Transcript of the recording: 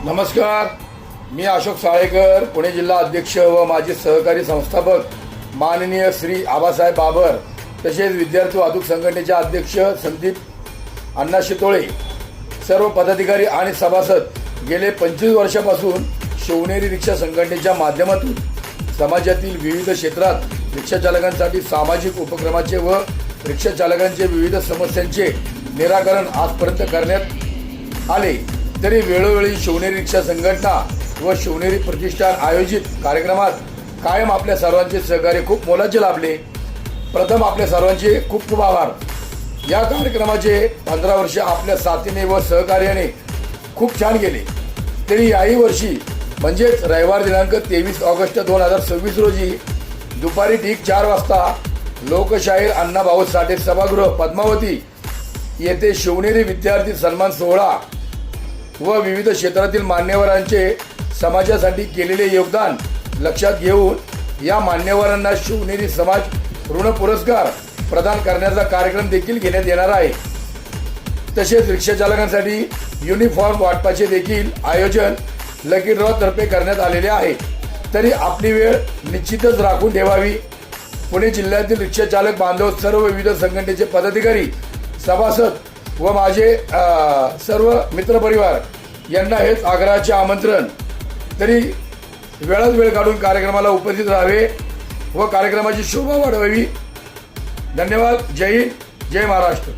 नमस्कार, मी अशोक साळेकर, पुणे जिल्हा अध्यक्ष व माजी सहकारी संस्थापक माननीय श्री आबासाहेब बाबर, तसेच विद्यार्थी वाहतूक संघटनेचे अध्यक्ष संदीप अण्णा शितोळे, सर्व पदाधिकारी आणि सभासद गेले 25 वर्षापासून शिवनेरी रिक्षा संघटनेच्या माध्यमातून समाजातील विविध क्षेत्रात रिक्षा चालकांसाठी सामाजिक उपक्रमाचे व रिक्षा चालकांचे विविध समस्यांचे निराकरण आजपर्यंत करण्यात आले, तरी वेळोवेळी शिवनेरी रिक्षा संघटना व शिवनेरी प्रतिष्ठान आयोजित कार्यक्रमात कायम आपल्या सर्वांचे सहकार्य खूप मोलाचे लाभले. प्रथम आपल्या सर्वांचे खूप खूप आभार. या कार्यक्रमाचे 15 वर्ष आपल्या साथीने व सहकार्याने खूप छान गेले. तरी याही वर्षी म्हणजेच रविवार दिनांक 23 ऑगस्ट 2026 रोजी दुपारी ठीक 4 वाजता लोकशाहीर अण्णाभाऊ साठे सभागृह पद्मावती येथे शिवनेरी विद्यार्थी सन्मान सोहळा व विविध क्षेत्रातील मान्यवरांचे समाजासाठी केलेले योगदान लक्षात घेऊन या मान्यवरांना शिवनेरी समाज ऋण पुरस्कार प्रदान करण्याचा कार्यक्रम देखील घेण्यात येणार आहे. तसेच रिक्षा चालकांसाठी युनिफॉर्म वाटपाचे देखील आयोजन लकी ड्रॉ तर्फे करण्यात आलेले आहे. तरी आपली वेळ निश्चितच राखून ठेवावी. पुणे जिल्ह्यातील रिक्षा चालक बांधव, सर्व विविध संघटनेचे पदाधिकारी, सभासद व माझे सर्व मित्रपरिवार यांना हेच आग्रहाचे आमंत्रण. तरी वेळात वेळ काढून कार्यक्रमाला उपस्थित राहावे व कार्यक्रमाची शोभा वाढवावी. धन्यवाद. जय हिंद, जय महाराष्ट्र.